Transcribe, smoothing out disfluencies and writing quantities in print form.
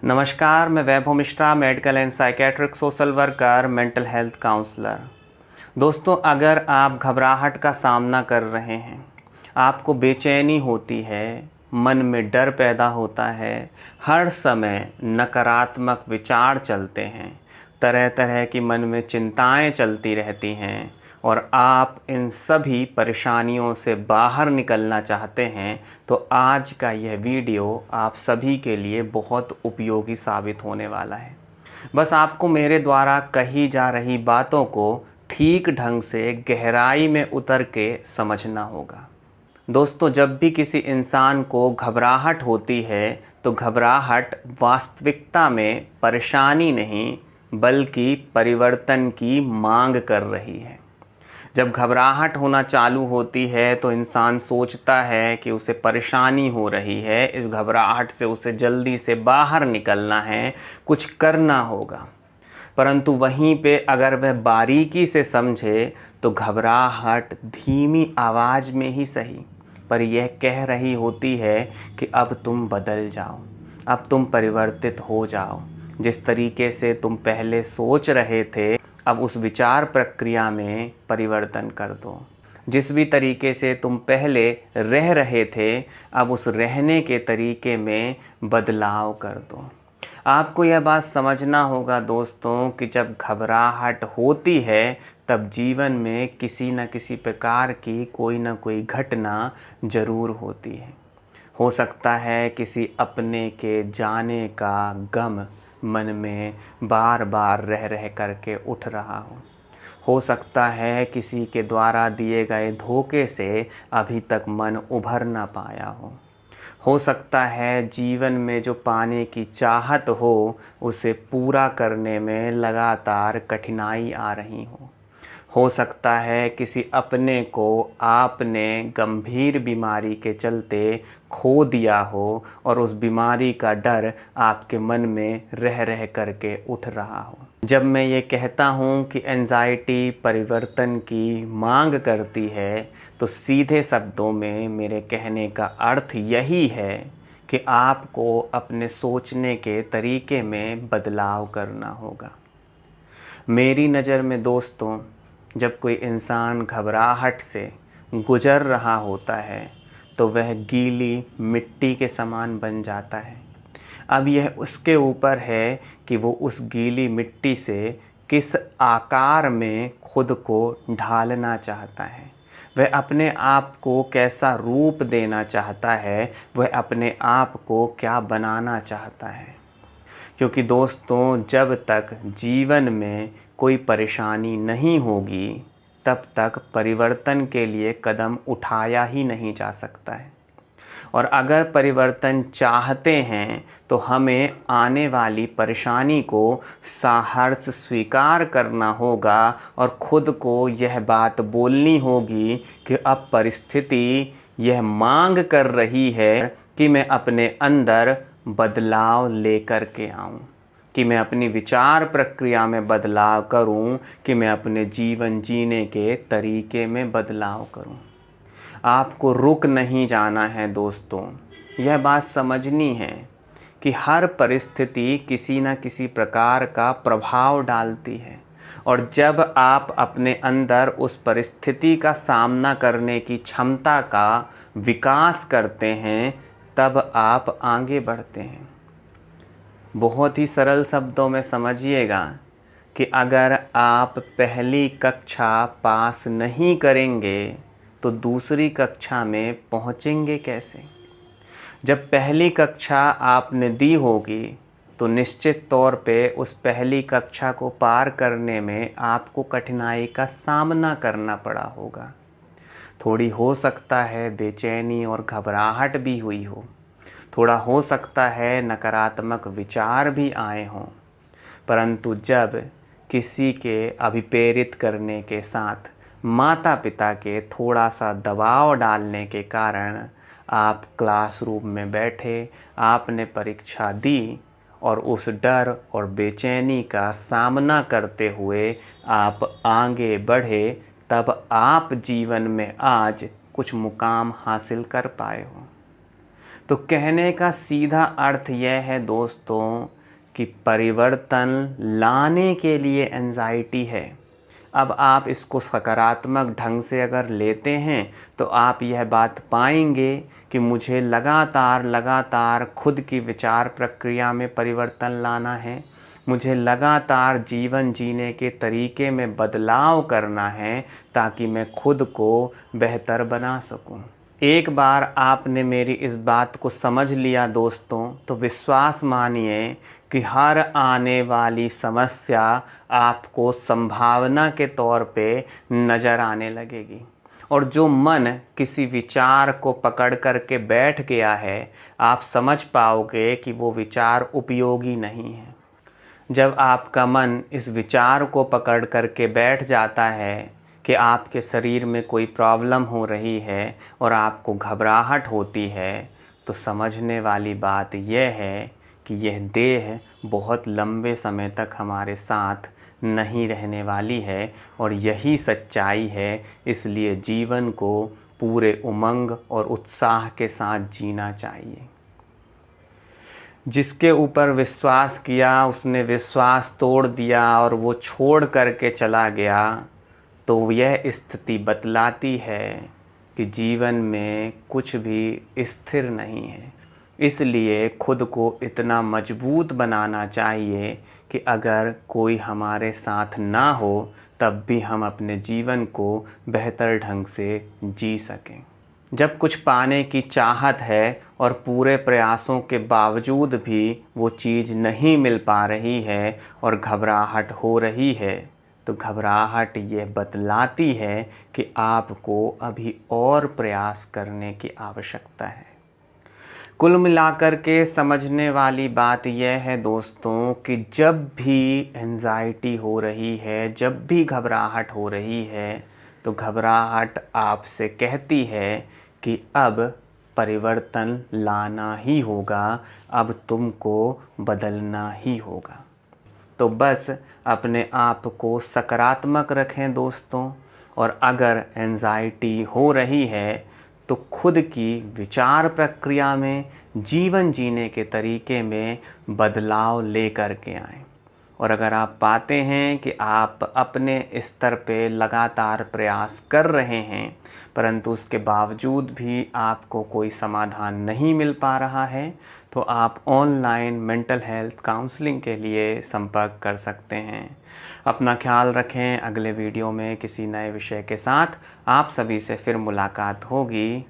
नमस्कार, मैं Vaibhav Mishra, medical and psychiatric social worker, mental health counsellor. दोस्तों, अगर आप घबराहट का सामना कर रहे हैं, आपको बेचैनी होती है, मन में डर पैदा होता है, हर समय नकारात्मक विचार चलते हैं, तरह तरह की मन में चिंताएं चलती रहती हैं और आप इन सभी परेशानियों से बाहर निकलना चाहते हैं, तो आज का यह वीडियो आप सभी के लिए बहुत उपयोगी साबित होने वाला है। बस आपको मेरे द्वारा कही जा रही बातों को ठीक ढंग से गहराई में उतर के समझना होगा। दोस्तों, जब भी किसी इंसान को घबराहट होती है तो घबराहट वास्तविकता में परेशानी नहीं बल्कि परिवर्तन की मांग कर रही है। जब घबराहट होना चालू होती है तो इंसान सोचता है कि उसे परेशानी हो रही है, इस घबराहट से उसे जल्दी से बाहर निकलना है, कुछ करना होगा। परंतु वहीं पे अगर वह बारीकी से समझे तो घबराहट धीमी आवाज़ में ही सही पर यह कह रही होती है कि अब तुम बदल जाओ, अब तुम परिवर्तित हो जाओ। जिस तरीके से तुम पहले सोच रहे थे, अब उस विचार प्रक्रिया में परिवर्तन कर दो। जिस भी तरीके से तुम पहले रह रहे थे, अब उस रहने के तरीके में बदलाव कर दो। आपको यह बात समझना होगा दोस्तों कि जब घबराहट होती है तब जीवन में किसी न किसी प्रकार की कोई न कोई घटना ज़रूर होती है। हो सकता है किसी अपने के जाने का गम मन में बार बार रह रह करके उठ रहा हो सकता है किसी के द्वारा दिए गए धोखे से अभी तक मन उभर ना पाया हो सकता है जीवन में जो पाने की चाहत हो उसे पूरा करने में लगातार कठिनाई आ रही हो सकता है किसी अपने को आपने गंभीर बीमारी के चलते खो दिया हो और उस बीमारी का डर आपके मन में रह रह करके उठ रहा हो। जब मैं ये कहता हूँ कि एंजाइटी परिवर्तन की मांग करती है तो सीधे शब्दों में मेरे कहने का अर्थ यही है कि आपको अपने सोचने के तरीके में बदलाव करना होगा। मेरी नज़र में दोस्तों, जब कोई इंसान घबराहट से गुजर रहा होता है तो वह गीली मिट्टी के समान बन जाता है। अब यह उसके ऊपर है कि वो उस गीली मिट्टी से किस आकार में खुद को ढालना चाहता है, वह अपने आप को कैसा रूप देना चाहता है, वह अपने आप को क्या बनाना चाहता है। क्योंकि दोस्तों, जब तक जीवन में कोई परेशानी नहीं होगी तब तक परिवर्तन के लिए कदम उठाया ही नहीं जा सकता है। और अगर परिवर्तन चाहते हैं तो हमें आने वाली परेशानी को साहस स्वीकार करना होगा और खुद को यह बात बोलनी होगी कि अब परिस्थिति यह मांग कर रही है कि मैं अपने अंदर बदलाव लेकर के आऊं, कि मैं अपनी विचार प्रक्रिया में बदलाव करूं, कि मैं अपने जीवन जीने के तरीके में बदलाव करूं। आपको रुक नहीं जाना है दोस्तों, यह बात समझनी है कि हर परिस्थिति किसी न किसी प्रकार का प्रभाव डालती है और जब आप अपने अंदर उस परिस्थिति का सामना करने की क्षमता का विकास करते हैं तब आप आगे बढ़ते हैं। बहुत ही सरल शब्दों में समझिएगा कि अगर आप पहली कक्षा पास नहीं करेंगे तो दूसरी कक्षा में पहुंचेंगे कैसे। जब पहली कक्षा आपने दी होगी तो निश्चित तौर पे उस पहली कक्षा को पार करने में आपको कठिनाई का सामना करना पड़ा होगा। थोड़ी हो सकता है बेचैनी और घबराहट भी हुई हो, थोड़ा हो सकता है नकारात्मक विचार भी आए हों, परंतु जब किसी के अभिप्रेरित करने के साथ माता पिता के थोड़ा सा दबाव डालने के कारण आप क्लासरूम में बैठे, आपने परीक्षा दी और उस डर और बेचैनी का सामना करते हुए आप आगे बढ़े, तब आप जीवन में आज कुछ मुकाम हासिल कर पाए हो। तो कहने का सीधा अर्थ यह है दोस्तों कि परिवर्तन लाने के लिए एंजाइटी है। अब आप इसको सकारात्मक ढंग से अगर लेते हैं तो आप यह बात पाएंगे कि मुझे लगातार खुद की विचार प्रक्रिया में परिवर्तन लाना है, मुझे लगातार जीवन जीने के तरीके में बदलाव करना है ताकि मैं खुद को बेहतर बना सकूं। एक बार आपने मेरी इस बात को समझ लिया दोस्तों, तो विश्वास मानिए कि हर आने वाली समस्या आपको संभावना के तौर पे नज़र आने लगेगी। और जो मन किसी विचार को पकड़ कर के बैठ गया है, आप समझ पाओगे कि वो विचार उपयोगी नहीं है। जब आपका मन इस विचार को पकड़ कर के बैठ जाता है कि आपके शरीर में कोई प्रॉब्लम हो रही है और आपको घबराहट होती है, तो समझने वाली बात यह है कि यह देह बहुत लंबे समय तक हमारे साथ नहीं रहने वाली है और यही सच्चाई है। इसलिए जीवन को पूरे उमंग और उत्साह के साथ जीना चाहिए। जिसके ऊपर विश्वास किया उसने विश्वास तोड़ दिया और वो छोड़ करके चला गया, तो यह स्थिति बतलाती है कि जीवन में कुछ भी स्थिर नहीं है। इसलिए खुद को इतना मजबूत बनाना चाहिए कि अगर कोई हमारे साथ ना हो तब भी हम अपने जीवन को बेहतर ढंग से जी सकें। जब कुछ पाने की चाहत है और पूरे प्रयासों के बावजूद भी वो चीज़ नहीं मिल पा रही है और घबराहट हो रही है, तो घबराहट ये बतलाती है कि आपको अभी और प्रयास करने की आवश्यकता है। कुल मिलाकर के समझने वाली बात यह है दोस्तों कि जब भी एंजाइटी हो रही है, जब भी घबराहट हो रही है, तो घबराहट आपसे कहती है कि अब परिवर्तन लाना ही होगा, अब तुमको बदलना ही होगा। तो बस अपने आप को सकारात्मक रखें दोस्तों, और अगर एंजाइटी हो रही है तो खुद की विचार प्रक्रिया में, जीवन जीने के तरीके में बदलाव लेकर के आएं। और अगर आप पाते हैं कि आप अपने स्तर पे लगातार प्रयास कर रहे हैं परंतु उसके बावजूद भी आपको कोई समाधान नहीं मिल पा रहा है, तो आप ऑनलाइन मेंटल हेल्थ काउंसलिंग के लिए संपर्क कर सकते हैं। अपना ख्याल रखें। अगले वीडियो में किसी नए विषय के साथ आप सभी से फिर मुलाकात होगी।